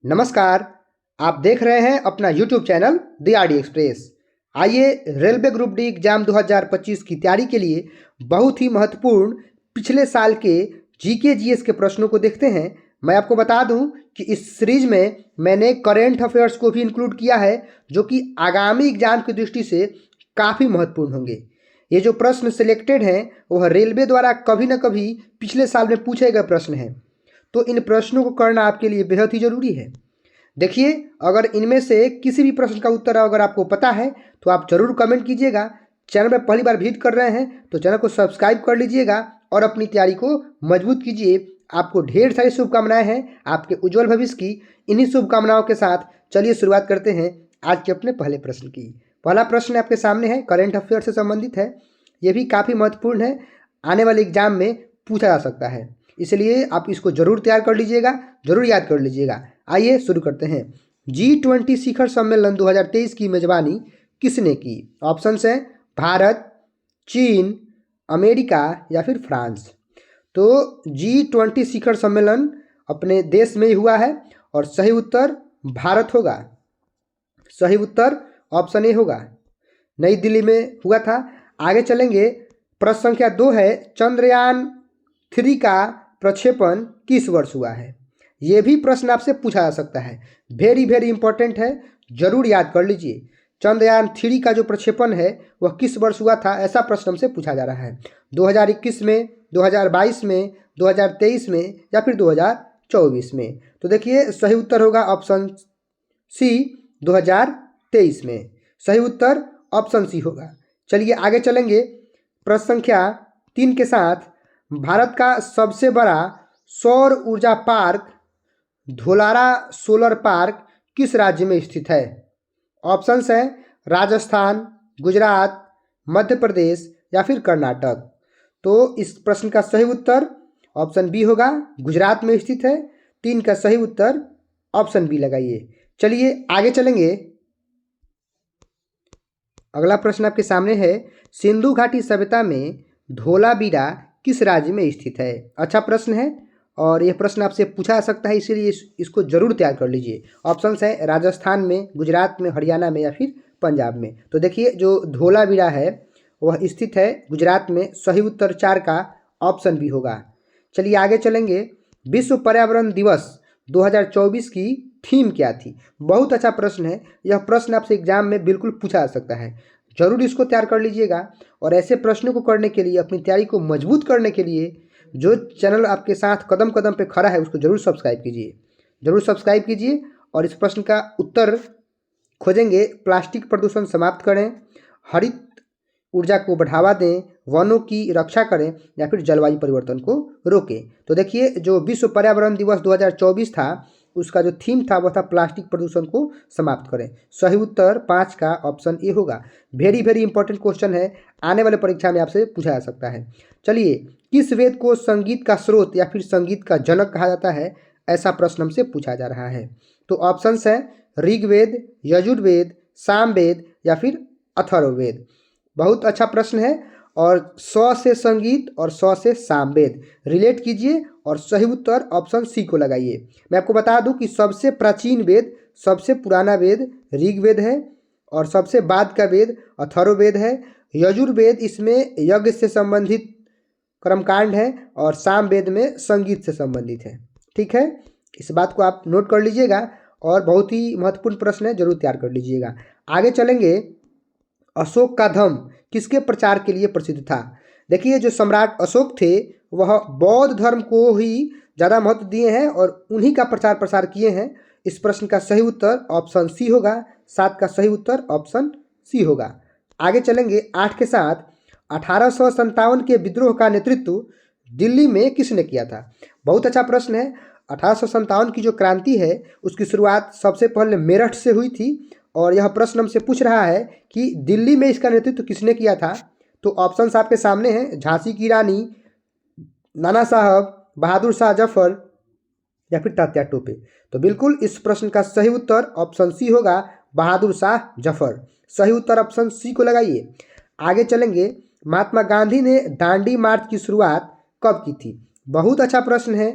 नमस्कार। आप देख रहे हैं अपना YouTube चैनल दी आर डी एक्सप्रेस। आइए रेलवे ग्रुप डी एग्जाम 2025 की तैयारी के लिए बहुत ही महत्वपूर्ण पिछले साल के जीके जीएस के प्रश्नों को देखते हैं। मैं आपको बता दूं कि इस सीरीज में मैंने करेंट अफेयर्स को भी इंक्लूड किया है, जो कि आगामी एग्जाम की दृष्टि से काफ़ी महत्वपूर्ण होंगे। ये जो प्रश्न सिलेक्टेड हैं वह रेलवे द्वारा कभी न कभी पिछले साल में पूछे गए प्रश्न हैं, तो इन प्रश्नों को करना आपके लिए बेहद ही ज़रूरी है। देखिए, अगर इनमें से किसी भी प्रश्न का उत्तर अगर आपको पता है तो आप ज़रूर कमेंट कीजिएगा। चैनल में पहली बार विजिट कर रहे हैं तो चैनल को सब्सक्राइब कर लीजिएगा और अपनी तैयारी को मजबूत कीजिए। आपको ढेर सारी शुभकामनाएं हैं आपके उज्जवल भविष्य की। इन्हीं शुभकामनाओं के साथ चलिए शुरुआत करते हैं आज के अपने पहले प्रश्न की। पहला प्रश्न आपके सामने है, करेंट अफेयर से संबंधित है। ये भी काफ़ी महत्वपूर्ण है, आने वाले एग्जाम में पूछा जा सकता है, इसलिए आप इसको जरूर तैयार कर लीजिएगा, जरूर याद कर लीजिएगा। आइए शुरू करते हैं। G20 शिखर सम्मेलन 2023 की मेजबानी किसने की? ऑप्शंस हैं भारत, चीन, अमेरिका या फिर फ्रांस। तो G20 शिखर सम्मेलन अपने देश में ही हुआ है और सही उत्तर भारत होगा। सही उत्तर ऑप्शन ए होगा, नई दिल्ली में हुआ था। आगे चलेंगे, प्रश्न संख्या 2 है, चंद्रयान 3 का प्रक्षेपण किस वर्ष हुआ है? ये भी प्रश्न आपसे पूछा जा सकता है, वेरी वेरी इंपॉर्टेंट है, जरूर याद कर लीजिए। चंद्रयान 3 का जो प्रक्षेपण है वह किस वर्ष हुआ था, ऐसा प्रश्न हमसे पूछा जा रहा है। 2021 में, 2022 में, 2023 में या फिर 2024 में? तो देखिए, सही उत्तर होगा ऑप्शन सी, 2023 में। सही उत्तर ऑप्शन सी होगा। चलिए आगे चलेंगे, प्रश्न संख्या 3 के साथ। भारत का सबसे बड़ा सौर ऊर्जा पार्क धोलारा सोलर पार्क किस राज्य में स्थित है? ऑप्शंस हैं राजस्थान, गुजरात, मध्य प्रदेश या फिर कर्नाटक। तो इस प्रश्न का सही उत्तर ऑप्शन बी होगा, गुजरात में स्थित है। 3 का सही उत्तर ऑप्शन बी लगाइए। चलिए आगे चलेंगे, अगला प्रश्न आपके सामने है, सिंधु घाटी सभ्यता में धोलावीरा किस राज्य में स्थित है? अच्छा प्रश्न है और यह प्रश्न आपसे पूछा जा सकता है, इसीलिए इसको जरूर तैयार कर लीजिए। ऑप्शंस है राजस्थान में, गुजरात में, हरियाणा में या फिर पंजाब में। तो देखिए, जो धोलावीरा है वह स्थित है गुजरात में। सही उत्तर 4 का ऑप्शन भी होगा। चलिए आगे चलेंगे, विश्व पर्यावरण दिवस 2024 की थीम क्या थी? बहुत अच्छा प्रश्न है, यह प्रश्न आपसे एग्जाम में बिल्कुल पूछा जा सकता है, जरूर इसको तैयार कर लीजिएगा। और ऐसे प्रश्नों को करने के लिए, अपनी तैयारी को मजबूत करने के लिए जो चैनल आपके साथ कदम कदम पे खड़ा है उसको जरूर सब्सक्राइब कीजिए, जरूर सब्सक्राइब कीजिए। और इस प्रश्न का उत्तर खोजेंगे, प्लास्टिक प्रदूषण समाप्त करें, हरित ऊर्जा को बढ़ावा दें, वनों की रक्षा करें या फिर जलवायु परिवर्तन को रोकें। तो देखिए, जो विश्व पर्यावरण दिवस 2024 था उसका जो थीम था वह था प्लास्टिक प्रदूषण को समाप्त करें। सही उत्तर 5 का ऑप्शन ए होगा। वेरी वेरी इंपॉर्टेंट क्वेश्चन है, आने वाले परीक्षा में आपसे पूछा जा सकता है। चलिए, किस वेद को संगीत का स्रोत या फिर संगीत का जनक कहा जाता है? ऐसा प्रश्न हमसे पूछा जा रहा है। तो ऑप्शंस हैं ऋग्वेद, यजुर्वेद, सामवेद या फिर अथर्ववेद। बहुत अच्छा प्रश्न है, और 100 से संगीत और 100 से सामवेद रिलेट कीजिए और सही उत्तर ऑप्शन सी को लगाइए। मैं आपको बता दूं कि सबसे प्राचीन वेद, सबसे पुराना वेद ऋग्वेद है और सबसे बाद का वेद अथर्ववेद है। यजुर्वेद इसमें यज्ञ से संबंधित कर्मकांड है और सामवेद में संगीत से संबंधित है। ठीक है, इस बात को आप नोट कर लीजिएगा और बहुत ही महत्वपूर्ण प्रश्न है, जरूर तैयार कर लीजिएगा। आगे चलेंगे, अशोक का धम्म किसके प्रचार के लिए प्रसिद्ध था? देखिए, जो सम्राट अशोक थे वह बौद्ध धर्म को ही ज़्यादा महत्व दिए हैं और उन्हीं का प्रचार प्रसार किए हैं। इस प्रश्न का सही उत्तर ऑप्शन सी होगा। 7 का सही उत्तर ऑप्शन सी होगा। आगे चलेंगे 8 के साथ। 1857 के विद्रोह का नेतृत्व दिल्ली में किसने किया था? बहुत अच्छा प्रश्न है। 1857 की जो क्रांति है उसकी शुरुआत सबसे पहले मेरठ से हुई थी और यह प्रश्न हमसे पूछ रहा है कि दिल्ली में इसका नेतृत्व किसने किया था? तो ऑप्शंस आपके सामने हैं, झांसी की रानी, नाना साहब, बहादुर शाह जफर या फिर तात्या टोपे। तो बिल्कुल इस प्रश्न का सही उत्तर ऑप्शन सी होगा, बहादुर शाह जफर। सही उत्तर ऑप्शन सी को लगाइए। आगे चलेंगे, महात्मा गांधी ने दांडी मार्च की शुरुआत कब की थी? बहुत अच्छा प्रश्न है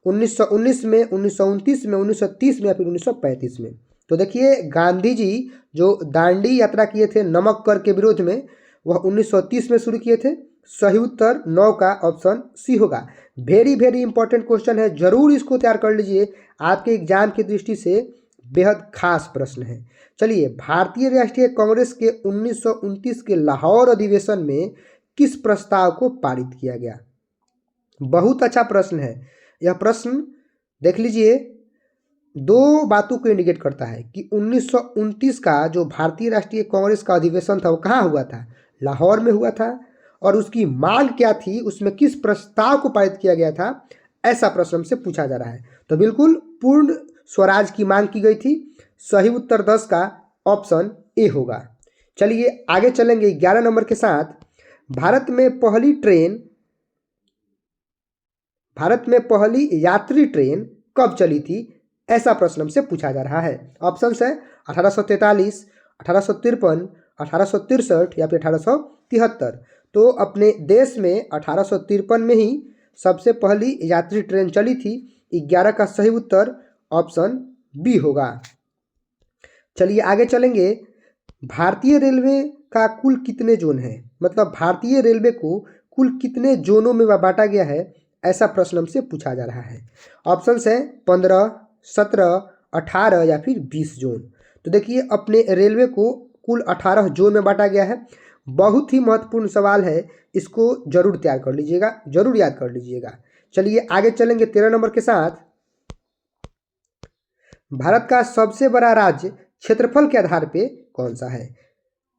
1919 में, 1929 में, 1930 में या फिर 1935 में। तो देखिए गांधी जी जो दांडी यात्रा किए थे नमक कर के विरोध में, वह 1930 में शुरू किए थे। सही उत्तर 9 का ऑप्शन सी होगा। वेरी वेरी इंपॉर्टेंट क्वेश्चन है, जरूर इसको तैयार कर लीजिए, आपके एग्जाम की दृष्टि से बेहद खास प्रश्न है। चलिए, भारतीय राष्ट्रीय कांग्रेस के 1929 के लाहौर अधिवेशन में किस प्रस्ताव को पारित किया गया? बहुत अच्छा प्रश्न है यह प्रश्न। देख लीजिए, दो बातों को इंडिकेट करता है कि 1929 का जो भारतीय राष्ट्रीय कांग्रेस का अधिवेशन था वो कहाँ हुआ था? लाहौर में हुआ था। और उसकी मांग क्या थी, उसमें किस प्रस्ताव को पारित किया गया था, ऐसा प्रश्न हमसे पूछा जा रहा है। तो बिल्कुल पूर्ण स्वराज की मांग की गई थी। सही उत्तर 10 का ऑप्शन ए होगा। चलिए आगे चलेंगे 11 नंबर के साथ। भारत में पहली यात्री ट्रेन कब चली थी, ऐसा प्रश्न हमसे पूछा जा रहा है। ऑप्शंस है 1843, 1853, 1863 या फिर 1873। तो अपने देश में 1853 में ही सबसे पहली यात्री ट्रेन चली थी। 11 का सही उत्तर ऑप्शन बी होगा। चलिए आगे चलेंगे। भारतीय रेलवे का कुल कितने जोन है, मतलब भारतीय रेलवे को कुल कितने जोनों में बांटा गया है, ऐसा प्रश्न हमसे पूछा जा रहा है। ऑप्शंस है 15, 17, 18 या फिर 20 जोन। तो देखिए अपने रेलवे को कुल 18 जोन में बांटा गया है। बहुत ही महत्वपूर्ण सवाल है, इसको जरूर तैयार कर लीजिएगा, जरूर याद कर लीजिएगा। चलिए आगे चलेंगे 13 नंबर के साथ। भारत का सबसे बड़ा राज्य क्षेत्रफल के आधार पे कौन सा है?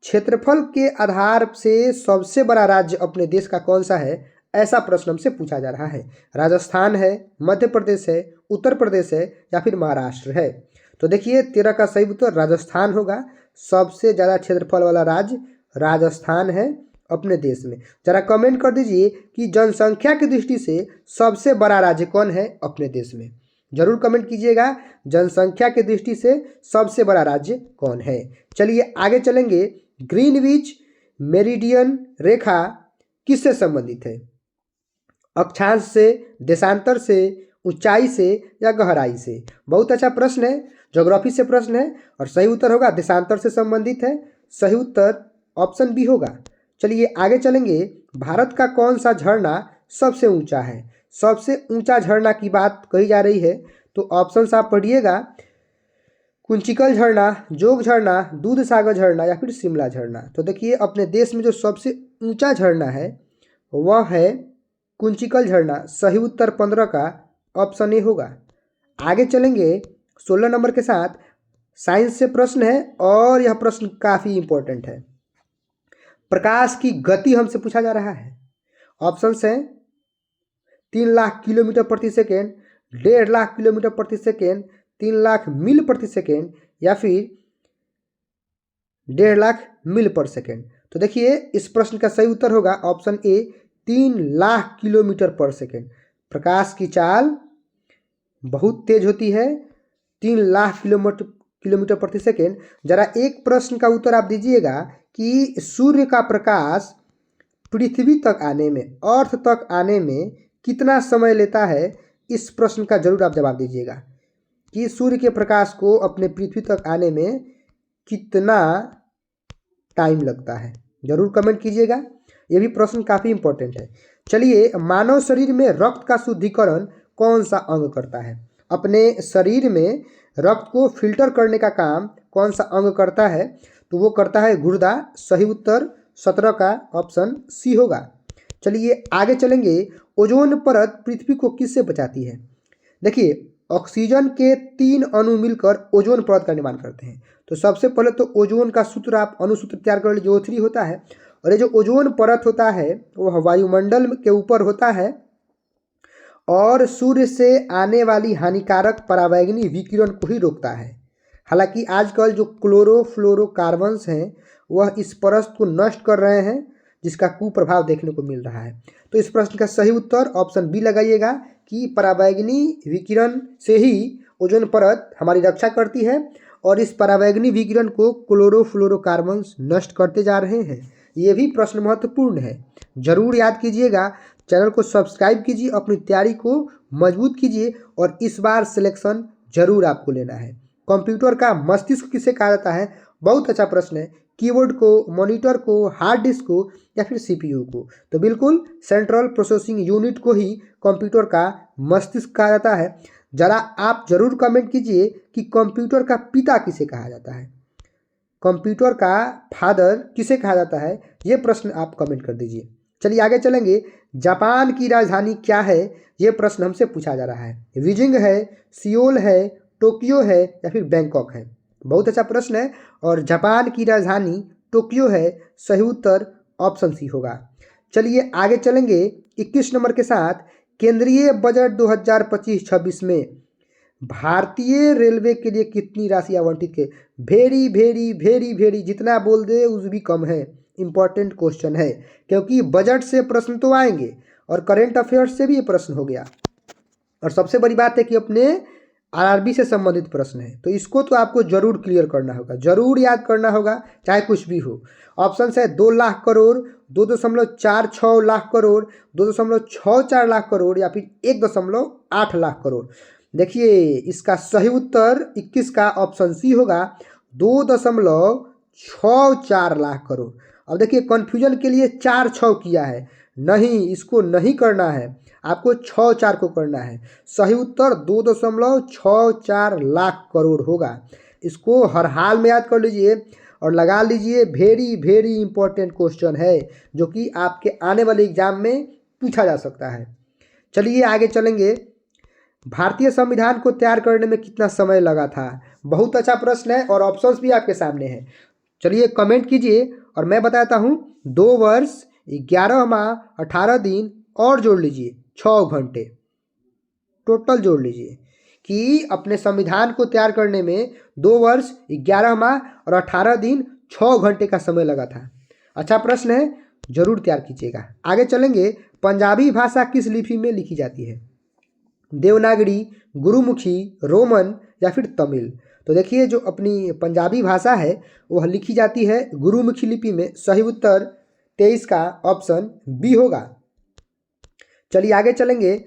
क्षेत्रफल के आधार से सबसे बड़ा राज्य अपने देश का कौन सा है, ऐसा प्रश्न हमसे पूछा जा रहा है। राजस्थान है, मध्य प्रदेश है, उत्तर प्रदेश है या फिर महाराष्ट्र है। तो देखिए 13 का सही उत्तर राजस्थान होगा। सबसे ज़्यादा क्षेत्रफल वाला राज्य राजस्थान है अपने देश में। जरा कमेंट कर दीजिए कि जनसंख्या की दृष्टि से सबसे बड़ा राज्य कौन है अपने देश में। जरूर कमेंट कीजिएगा, जनसंख्या की दृष्टि से सबसे बड़ा राज्य कौन है। चलिए आगे चलेंगे। ग्रीनविच मेरिडियन रेखा किससे संबंधित है? अक्षांश से, देशांतर से, ऊंचाई से या गहराई से? बहुत अच्छा प्रश्न है, ज्योग्राफी से प्रश्न है और सही उत्तर होगा देशांतर से संबंधित है। सही उत्तर ऑप्शन बी होगा। चलिए आगे चलेंगे। भारत का कौन सा झरना सबसे ऊंचा है? सबसे ऊंचा झरना की बात कही जा रही है, तो ऑप्शंस आप पढ़िएगा। कुंचिकल झरना, जोग झरना, दूध सागर झरना या फिर शिमला झरना। तो देखिए अपने देश में जो सबसे ऊंचा झरना है वह है कुंचिकल झरना। सही उत्तर 15 का ऑप्शन ए होगा। आगे चलेंगे 16 नंबर के साथ। साइंस से प्रश्न है और यह प्रश्न काफ़ी इंपॉर्टेंट है। प्रकाश की गति हमसे पूछा जा रहा है। ऑप्शंस हैं 3 लाख किलोमीटर प्रति सेकेंड, 1.5 लाख किलोमीटर प्रति सेकेंड, 3 लाख मील प्रति सेकेंड या फिर 1.5 लाख मील पर सेकेंड। तो देखिए इस प्रश्न का सही उत्तर होगा ऑप्शन ए 3 लाख किलोमीटर पर सेकेंड। प्रकाश की चाल बहुत तेज होती है, 3 लाख किलोमीटर प्रति सेकेंड। जरा एक प्रश्न का उत्तर आप दीजिएगा कि सूर्य का प्रकाश पृथ्वी तक आने में, अर्थ तक आने में कितना समय लेता है? इस प्रश्न का जरूर आप जवाब दीजिएगा कि सूर्य के प्रकाश को अपने पृथ्वी तक आने में कितना टाइम लगता है। जरूर कमेंट कीजिएगा, यह भी प्रश्न काफ़ी इंपॉर्टेंट है। चलिए, मानव शरीर में रक्त का शुद्धिकरण कौन सा अंग करता है? अपने शरीर में रक्त को फिल्टर करने का काम कौन सा अंग करता है? तो वो करता है गुर्दा। सही उत्तर 17 का ऑप्शन सी होगा। चलिए आगे चलेंगे। ओजोन परत पृथ्वी को किससे बचाती है? देखिए ऑक्सीजन के 3 अणु मिलकर ओजोन परत का निर्माण करते हैं। तो सबसे पहले तो ओजोन का सूत्र आप अणुसूत्र तैयार कर लीजिए, O3 होता है। और ये जो ओजोन परत होता है वह वायुमंडल के ऊपर होता है और सूर्य से आने वाली हानिकारक परावैंगनी विकिरण को ही रोकता है। हालांकि आजकल जो क्लोरोफ्लोरोकार्बन्स हैं वह इस परत को नष्ट कर रहे हैं, जिसका कुप्रभाव देखने को मिल रहा है। तो इस प्रश्न का सही उत्तर ऑप्शन बी लगाइएगा कि परावैंगनी विकिरण से ही ओजोन परत हमारी रक्षा करती है और इस परावैंगनी विकिरण को क्लोरोफ्लोरोकार्बन्स नष्ट करते जा रहे हैं। ये भी प्रश्न महत्वपूर्ण है, जरूर याद कीजिएगा। चैनल को सब्सक्राइब कीजिए, अपनी तैयारी को मजबूत कीजिए और इस बार सिलेक्शन जरूर आपको लेना है। कंप्यूटर का मस्तिष्क किसे कहा जाता है? बहुत अच्छा प्रश्न है। कीबोर्ड को, मॉनिटर को, हार्ड डिस्क को या फिर सीपीयू को? तो बिल्कुल सेंट्रल प्रोसेसिंग यूनिट को ही कंप्यूटर का मस्तिष्क कहा जाता है। जरा आप जरूर कमेंट कीजिए कि कंप्यूटर का पिता किसे कहा जाता है, कंप्यूटर का फादर किसे कहा जाता है? ये प्रश्न आप कमेंट कर दीजिए। चलिए आगे चलेंगे। जापान की राजधानी क्या है? ये प्रश्न हमसे पूछा जा रहा है। बीजिंग है, सियोल है, टोक्यो है या फिर बैंकॉक है? बहुत अच्छा प्रश्न है और जापान की राजधानी टोक्यो है। सही उत्तर ऑप्शन सी होगा। चलिए आगे चलेंगे 21 नंबर के साथ। केंद्रीय बजट 2025-26 में भारतीय रेलवे के लिए कितनी राशि आवंटित की? वेरी वेरी वेरी वेरी, जितना बोल दे उस भी कम है। इंपॉर्टेंट क्वेश्चन है क्योंकि बजट से प्रश्न तो आएंगे और करेंट अफेयर्स से भी ये प्रश्न हो गया। और सबसे बड़ी बात है कि अपने आरआरबी से संबंधित प्रश्न है, तो इसको तो आपको जरूर क्लियर करना होगा, जरूर याद करना होगा, चाहे कुछ भी हो। ऑप्शन है 2 लाख करोड़, 2.46 लाख करोड़, 2.64 लाख करोड़ या फिर 1.8 लाख करोड़। देखिए इसका सही उत्तर 21 का ऑप्शन सी होगा, 2.64 लाख करोड़। अब देखिए कन्फ्यूजन के लिए 4-6 किया है, नहीं, इसको नहीं करना है, आपको 6-4 को करना है। सही उत्तर 2.64 लाख करोड़ होगा। इसको हर हाल में याद कर लीजिए और लगा लीजिए, वेरी वेरी इंपॉर्टेंट क्वेश्चन है जो कि आपके आने वाले एग्जाम में पूछा जा सकता है। चलिए आगे चलेंगे। भारतीय संविधान को तैयार करने में कितना समय लगा था? बहुत अच्छा प्रश्न है और ऑप्शंस भी आपके सामने हैं। चलिए कमेंट कीजिए और मैं बताता हूँ। 2 वर्ष, 11 माह, 18 दिन और जोड़ लीजिए 6 घंटे, टोटल जोड़ लीजिए कि अपने संविधान को तैयार करने में 2 वर्ष, 11 माह और 18 दिन 6 घंटे का समय लगा था। अच्छा प्रश्न है, जरूर तैयार कीजिएगा। आगे चलेंगे। पंजाबी भाषा किस लिपि में लिखी जाती है? देवनागरी, गुरुमुखी, रोमन या फिर तमिल? तो देखिए जो अपनी पंजाबी भाषा है वह लिखी जाती है गुरुमुखी लिपि में। सही उत्तर 23 का ऑप्शन बी होगा। चलिए आगे चलेंगे।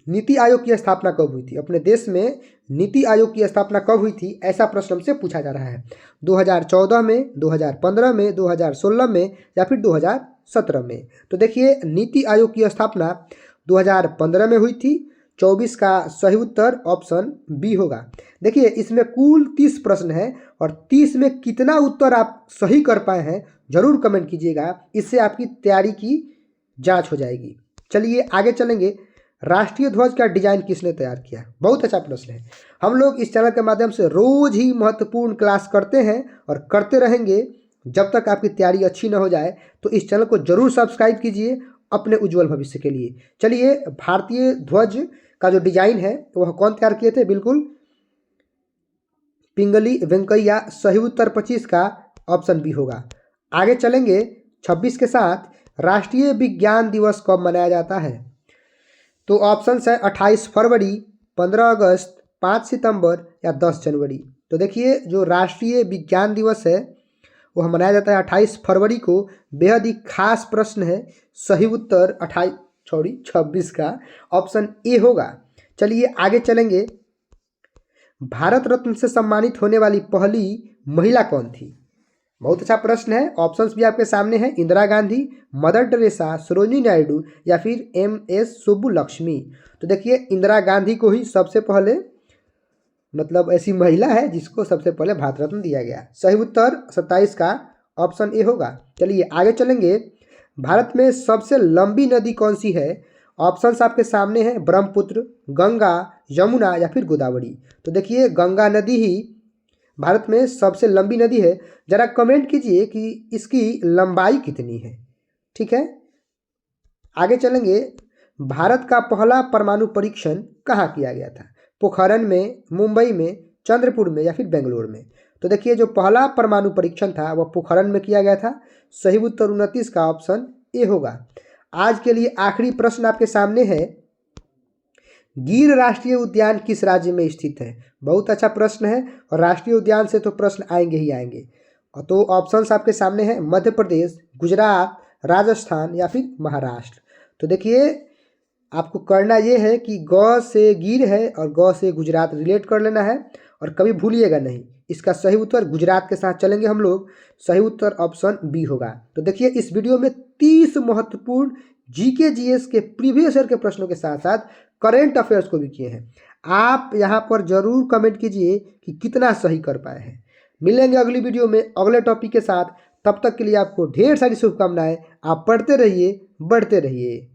नीति आयोग की स्थापना कब हुई थी? अपने देश में नीति आयोग की स्थापना कब हुई थी, ऐसा प्रश्न हमसे पूछा जा रहा है। 2014 में, 2015 में, 2016 में या फिर 2017 में? तो देखिए नीति आयोग की स्थापना 2015 में हुई थी। 24 का सही उत्तर ऑप्शन बी होगा। देखिए इसमें कुल 30 प्रश्न है और 30 में कितना उत्तर आप सही कर पाए हैं जरूर कमेंट कीजिएगा, इससे आपकी तैयारी की जांच हो जाएगी। चलिए आगे चलेंगे। राष्ट्रीय ध्वज का डिजाइन किसने तैयार किया? बहुत अच्छा प्रश्न है। हम लोग इस चैनल के माध्यम से रोज ही महत्वपूर्ण क्लास करते हैं और करते रहेंगे जब तक आपकी तैयारी अच्छी न हो जाए। तो इस चैनल को जरूर सब्सक्राइब कीजिए अपने उज्जवल भविष्य के लिए। चलिए भारतीय ध्वज का जो डिजाइन है वह कौन तैयार किए थे? बिल्कुल पिंगली वेंकैया। सही उत्तर 25 का ऑप्शन बी होगा। आगे चलेंगे 26 के साथ। राष्ट्रीय विज्ञान दिवस कब मनाया जाता है? तो ऑप्शन है 28 फरवरी, 15 अगस्त, 5 सितंबर या 10 जनवरी। तो देखिए जो राष्ट्रीय विज्ञान दिवस है वह मनाया जाता है 28 फरवरी को। बेहद ही खास प्रश्न है। सही उत्तर 26 का ऑप्शन ए होगा। चलिए आगे चलेंगे। भारत रत्न से सम्मानित होने वाली पहली महिला कौन थी? बहुत अच्छा प्रश्न है। ऑप्शंस भी आपके सामने हैं। इंदिरा गांधी, मदर टेरेसा, सरोजिनी नायडू या फिर MS सुब्बुलक्ष्मी। तो देखिए इंदिरा गांधी को ही सबसे पहले, मतलब ऐसी महिला है जिसको सबसे पहले भारत रत्न दिया गया। सही उत्तर 27 का ऑप्शन ए होगा। चलिए आगे चलेंगे। भारत में सबसे लंबी नदी कौन सी है? ऑप्शंस आपके सामने हैं। ब्रह्मपुत्र, गंगा, यमुना या फिर गोदावरी। तो देखिए गंगा नदी ही भारत में सबसे लंबी नदी है। जरा कमेंट कीजिए कि इसकी लंबाई कितनी है। ठीक है, आगे चलेंगे। भारत का पहला परमाणु परीक्षण कहाँ किया गया था? पोखरण में, मुंबई में, चंद्रपुर में या फिर बेंगलोर में? तो देखिए जो पहला परमाणु परीक्षण था वह पोखरण में किया गया था। सही उत्तर 29 का ऑप्शन ए होगा। आज के लिए आखिरी प्रश्न आपके सामने है। गिर राष्ट्रीय उद्यान किस राज्य में स्थित है? बहुत अच्छा प्रश्न है और राष्ट्रीय उद्यान से तो प्रश्न आएंगे ही आएंगे। तो ऑप्शंस आपके सामने हैं। मध्य प्रदेश, गुजरात, राजस्थान या फिर महाराष्ट्र। तो देखिए आपको करना ये है कि ग से गिर है और ग से गुजरात रिलेट कर लेना है और कभी भूलिएगा नहीं। इसका सही उत्तर गुजरात के साथ चलेंगे हम लोग। सही उत्तर ऑप्शन बी होगा। तो देखिए इस वीडियो में 30 महत्वपूर्ण जीके जीएस के प्रीवियस ईयर के प्रश्नों के साथ साथ करेंट अफेयर्स को भी किए हैं। आप यहाँ पर जरूर कमेंट कीजिए कि कितना सही कर पाए हैं। मिलेंगे अगली वीडियो में अगले टॉपिक के साथ। तब तक के लिए आपको ढेर सारी शुभकामनाएं। आप पढ़ते रहिए, बढ़ते रहिए।